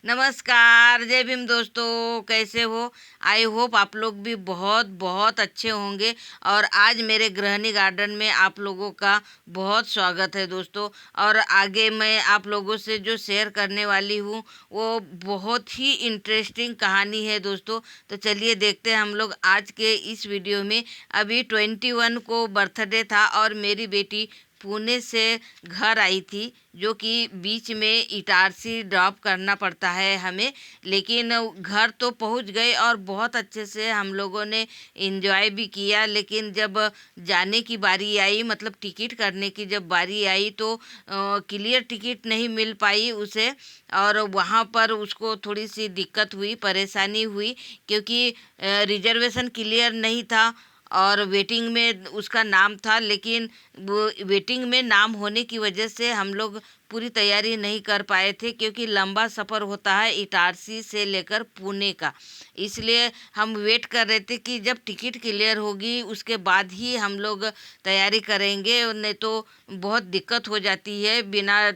नमस्कार, जय भीम दोस्तों। कैसे हो? आई होप आप लोग भी बहुत बहुत अच्छे होंगे। और आज मेरे गृहिणी गार्डन में आप लोगों का बहुत स्वागत है दोस्तों। और आगे मैं आप लोगों से जो शेयर करने वाली हूँ वो बहुत ही इंटरेस्टिंग कहानी है दोस्तों। तो चलिए देखते हैं हम लोग आज के इस वीडियो में। अभी 21 को बर्थडे था और मेरी बेटी पुणे से घर आई थी, जो कि बीच में इटारसी ड्रॉप करना पड़ता है हमें। लेकिन घर तो पहुंच गए और बहुत अच्छे से हम लोगों ने एंजॉय भी किया। लेकिन जब जाने की बारी आई, मतलब टिकट करने की जब बारी आई, तो क्लियर टिकट नहीं मिल पाई उसे। और वहाँ पर उसको थोड़ी सी दिक्कत हुई, परेशानी हुई, क्योंकि रिजर्वेशन क्लियर नहीं था और वेटिंग में उसका नाम था। लेकिन वो वेटिंग में नाम होने की वजह से हम लोग पूरी तैयारी नहीं कर पाए थे, क्योंकि लंबा सफ़र होता है इटारसी से लेकर पुणे का। इसलिए हम वेट कर रहे थे कि जब टिकट क्लियर होगी उसके बाद ही हम लोग तैयारी करेंगे, नहीं तो बहुत दिक्कत हो जाती है बिना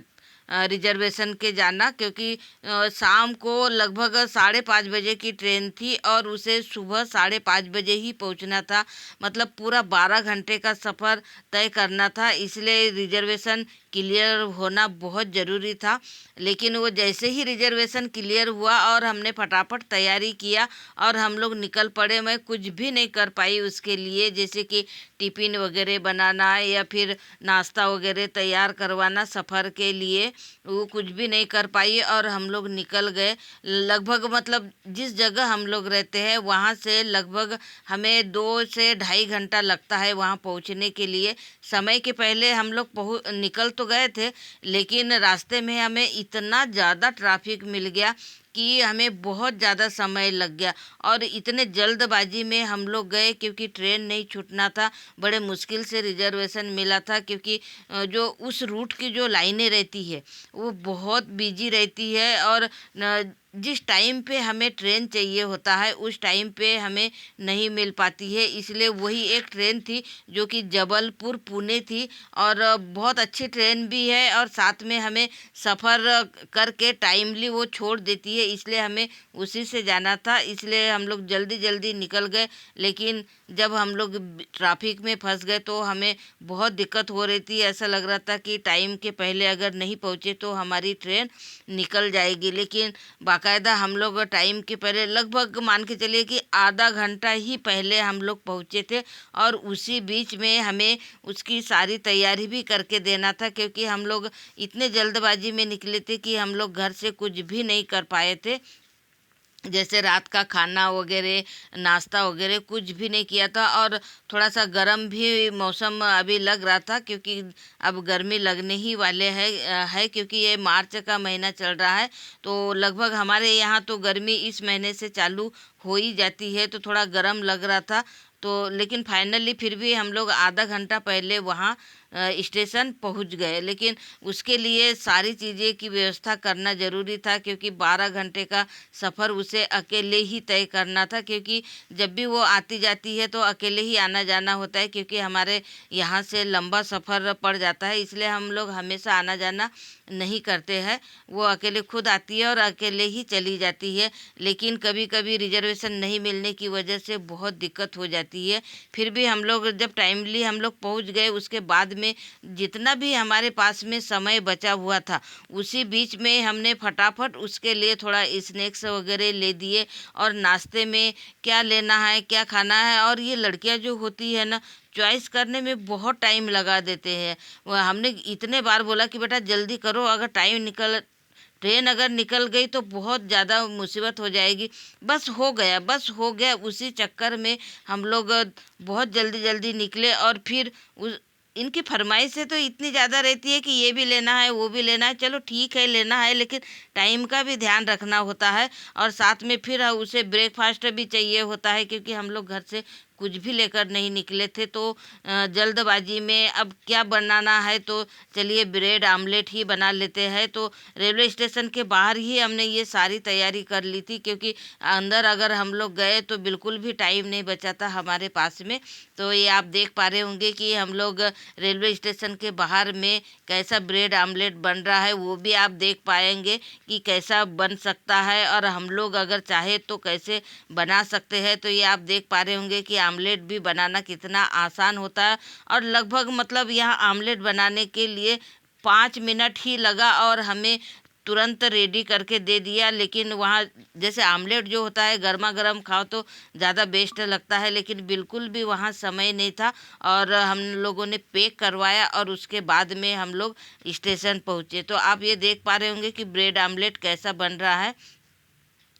रिजर्वेशन के जाना। क्योंकि शाम को लगभग 5:30 बजे की ट्रेन थी और उसे सुबह 5:30 बजे ही पहुंचना था। मतलब पूरा 12 घंटे का सफ़र तय करना था, इसलिए रिजर्वेशन क्लियर होना बहुत ज़रूरी था। लेकिन वो जैसे ही रिजर्वेशन क्लियर हुआ और हमने फटाफट तैयारी किया और हम लोग निकल पड़े। मैं कुछ भी नहीं कर पाई उसके लिए, जैसे कि टिफ़िन वगैरह बनाना या फिर नाश्ता वगैरह तैयार करवाना सफ़र के लिए, वो कुछ भी नहीं कर पाई और हम लोग निकल गए। लगभग मतलब जिस जगह हम लोग रहते हैं वहाँ से लगभग हमें 2 से ढाई घंटा लगता है वहाँ पहुँचने के लिए। समय के पहले हम लोग निकल तो गए थे, लेकिन रास्ते में हमें इतना ज़्यादा ट्रैफिक मिल गया कि हमें बहुत ज़्यादा समय लग गया। और इतने जल्दबाजी में हम लोग गए, क्योंकि ट्रेन नहीं छूटना था। बड़े मुश्किल से रिजर्वेशन मिला था, क्योंकि जो उस रूट की जो लाइनें रहती है वो बहुत बिजी रहती है। और जिस टाइम पे हमें ट्रेन चाहिए होता है उस टाइम पे हमें नहीं मिल पाती है। इसलिए वही एक ट्रेन थी जो कि जबलपुर पुणे थी, और बहुत अच्छी ट्रेन भी है और साथ में हमें सफ़र करके टाइमली वो छोड़ देती है, इसलिए हमें उसी से जाना था। इसलिए हम लोग जल्दी जल्दी निकल गए। लेकिन जब हम लोग ट्रैफिक में फंस गए तो हमें बहुत दिक्कत हो रही थी। ऐसा लग रहा था कि टाइम के पहले अगर नहीं पहुँचे तो हमारी ट्रेन निकल जाएगी। लेकिन बाकायदा हम लोग टाइम के पहले, लगभग मान के चलिए कि आधा घंटा ही पहले हम लोग पहुँचे थे। और उसी बीच में हमें उसकी सारी तैयारी भी करके देना था, क्योंकि हम लोग इतने जल्दबाजी में निकले थे कि हम लोग घर से कुछ भी नहीं कर पाए थे। जैसे रात का खाना वगैरह, नाश्ता वगैरह कुछ भी नहीं किया था। और थोड़ा सा गर्म भी मौसम अभी लग रहा था, क्योंकि अब गर्मी लगने ही वाले है, क्योंकि ये मार्च का महीना चल रहा है। तो लगभग हमारे यहाँ तो गर्मी इस महीने से चालू हो ही जाती है, तो थोड़ा गर्म लग रहा था। तो लेकिन फाइनली फिर भी हम लोग आधा घंटा पहले वहाँ स्टेशन पहुँच गए। लेकिन उसके लिए सारी चीज़ें की व्यवस्था करना ज़रूरी था, क्योंकि 12 घंटे का सफ़र उसे अकेले ही तय करना था। क्योंकि जब भी वो आती जाती है तो अकेले ही आना जाना होता है, क्योंकि हमारे यहाँ से लंबा सफ़र पड़ जाता है। इसलिए हम लोग हमेशा आना जाना नहीं करते हैं। वो अकेले खुद आती है और अकेले ही चली जाती है। लेकिन कभी कभी रिजर्वेशन नहीं मिलने की वजह से बहुत दिक्कत हो जाती है। फिर भी हम लोग जब टाइमली हम लोग पहुँच गए, उसके बाद में जितना भी हमारे पास में समय बचा हुआ था, उसी बीच में हमने फटाफट उसके लिए थोड़ा स्नैक्स वगैरह ले दिए। और नाश्ते में क्या लेना है, क्या खाना है, और ये लड़कियां जो होती है ना, चॉइस करने में बहुत टाइम लगा देते हैं। हमने इतने बार बोला कि बेटा जल्दी करो, अगर ट्रेन अगर निकल गई तो बहुत ज़्यादा मुसीबत हो जाएगी। बस हो गया, बस हो गया। उसी चक्कर में हम लोग बहुत जल्दी जल्दी निकले। और फिर उस इनकी फरमाइशें तो इतनी ज़्यादा रहती है कि ये भी लेना है, वो भी लेना है। चलो ठीक है, लेना है, लेकिन टाइम का भी ध्यान रखना होता है। और साथ में फिर उसे ब्रेकफास्ट भी चाहिए होता है, क्योंकि हम लोग घर से कुछ भी लेकर नहीं निकले थे, तो जल्दबाजी में अब क्या बनाना है, तो चलिए ब्रेड आमलेट ही बना लेते हैं। तो रेलवे स्टेशन के बाहर ही हमने ये सारी तैयारी कर ली थी, क्योंकि अंदर अगर हम लोग गए तो बिल्कुल भी टाइम नहीं बचा था हमारे पास में। तो ये आप देख पा रहे होंगे कि हम लोग रेलवे स्टेशन के बाहर में कैसा ब्रेड आमलेट बन रहा है, वो भी आप देख पाएंगे कि कैसा बन सकता है, और हम लोग अगर चाहे तो कैसे बना सकते हैं। तो ये आप देख पा रहे होंगे कि आमलेट भी बनाना कितना आसान होता है, और लगभग मतलब यहाँ आमलेट बनाने के लिए 5 मिनट ही लगा और हमें तुरंत रेडी करके दे दिया। लेकिन वहाँ जैसे आमलेट जो होता है गर्मा गर्म खाओ तो ज़्यादा बेस्ट लगता है, लेकिन बिल्कुल भी वहाँ समय नहीं था, और हम लोगों ने पैक करवाया और उसके बाद में हम लोग स्टेशन पहुँचे। तो आप ये देख पा रहे होंगे कि ब्रेड आमलेट कैसा बन रहा है।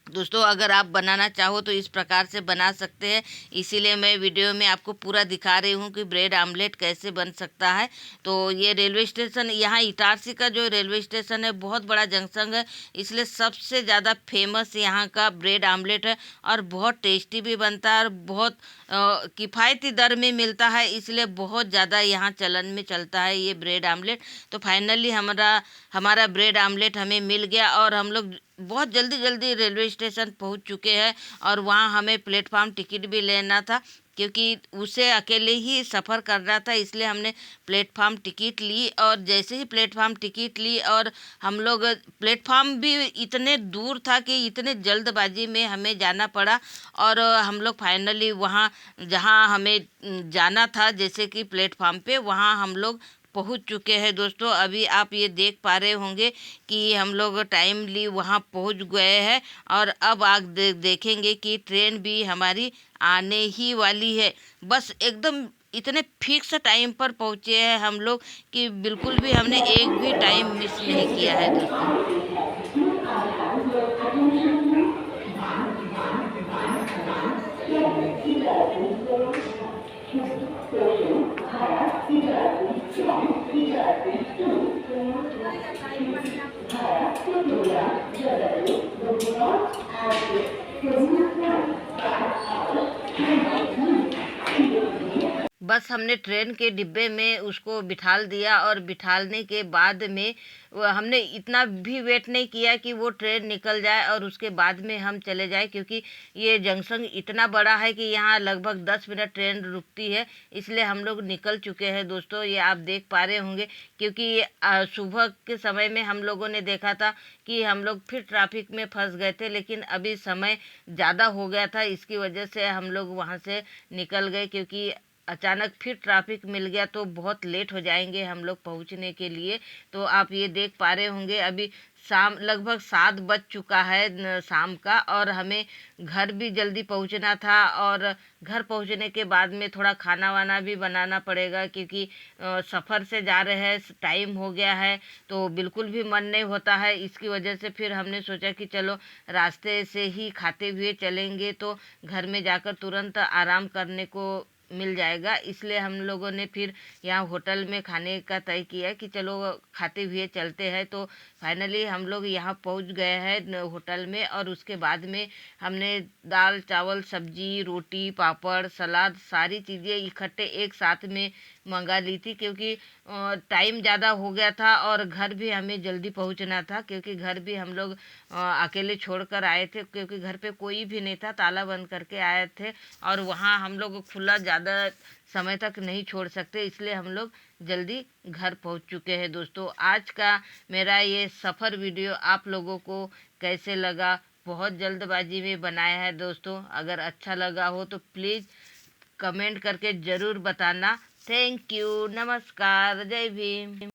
दोस्तों, अगर आप बनाना चाहो तो इस प्रकार से बना सकते हैं, इसीलिए मैं वीडियो में आपको पूरा दिखा रही हूँ कि ब्रेड आमलेट कैसे बन सकता है। तो ये रेलवे स्टेशन, यहाँ इटारसी का जो रेलवे स्टेशन है बहुत बड़ा जंक्शन है, इसलिए सबसे ज़्यादा फेमस यहाँ का ब्रेड आमलेट है, और बहुत टेस्टी भी बनता है और बहुत किफ़ायती दर में मिलता है, इसलिए बहुत ज़्यादा यहाँ चलन में चलता है ये ब्रेड आमलेट। तो फाइनली हमारा ब्रेड आमलेट हमें मिल गया, और हम लोग बहुत जल्दी जल्दी रेलवे स्टेशन पहुंच चुके हैं। और वहां हमें प्लेटफार्म टिकट भी लेना था, क्योंकि उसे अकेले ही सफ़र करना था, इसलिए हमने प्लेटफार्म टिकट ली। और जैसे ही प्लेटफार्म टिकट ली, और हम लोग प्लेटफार्म भी इतने दूर था कि इतने जल्दबाजी में हमें जाना पड़ा, और हम लोग फाइनली वहाँ जहाँ हमें जाना था जैसे कि प्लेटफार्म पे, वहाँ हम लोग पहुंच चुके हैं। दोस्तों, अभी आप ये देख पा रहे होंगे कि हम लोग टाइमली वहाँ पहुँच गए हैं, और अब आप देखेंगे कि ट्रेन भी हमारी आने ही वाली है। बस एकदम इतने फिक्स टाइम पर पहुँचे हैं हम लोग कि बिल्कुल भी हमने एक भी टाइम मिस नहीं किया है दोस्तों। बस हमने ट्रेन के डिब्बे में उसको बिठाल दिया, और बिठालने के बाद में हमने इतना भी वेट नहीं किया कि वो ट्रेन निकल जाए और उसके बाद में हम चले जाए, क्योंकि ये जंक्शन इतना बड़ा है कि यहाँ लगभग 10 मिनट ट्रेन रुकती है, इसलिए हम लोग निकल चुके हैं। दोस्तों, ये आप देख पा रहे होंगे, क्योंकि सुबह के समय में हम लोगों ने देखा था कि हम लोग फिर ट्रैफिक में फंस गए थे, लेकिन अभी समय ज़्यादा हो गया था, इसकी वजह से हम लोग वहाँ से निकल गए, क्योंकि अचानक फिर ट्रैफिक मिल गया तो बहुत लेट हो जाएंगे हम लोग पहुंचने के लिए। तो आप ये देख पा रहे होंगे अभी शाम लगभग 7 बज चुका है शाम का, और हमें घर भी जल्दी पहुंचना था, और घर पहुंचने के बाद में थोड़ा खाना वाना भी बनाना पड़ेगा, क्योंकि सफ़र से जा रहे हैं, टाइम हो गया है, तो बिल्कुल भी मन नहीं होता है। इसकी वजह से फिर हमने सोचा कि चलो रास्ते से ही खाते हुए चलेंगे, तो घर में जाकर तुरंत आराम करने को मिल जाएगा, इसलिए हम लोगों ने फिर यहाँ होटल में खाने का तय किया कि चलो खाते हुए चलते हैं। तो फाइनली हम लोग यहाँ पहुँच गए हैं होटल में, और उसके बाद में हमने दाल चावल सब्जी रोटी पापड़ सलाद सारी चीज़ें इकट्ठे एक साथ में मंगा ली थी, क्योंकि टाइम ज़्यादा हो गया था, और घर भी हमें जल्दी पहुँचना था, क्योंकि घर भी हम लोग अकेले छोड़ कर आए थे, क्योंकि घर पे कोई भी नहीं था, ताला बंद करके आए थे, और वहाँ हम लोग खुला ज़्यादा समय तक नहीं छोड़ सकते, इसलिए हम लोग जल्दी घर पहुंच चुके हैं। दोस्तों, आज का मेरा ये सफ़र वीडियो आप लोगों को कैसे लगा? बहुत जल्दबाजी में बनाया है दोस्तों, अगर अच्छा लगा हो तो प्लीज़ कमेंट करके ज़रूर बताना। थैंक यू, नमस्कार, जय भीम।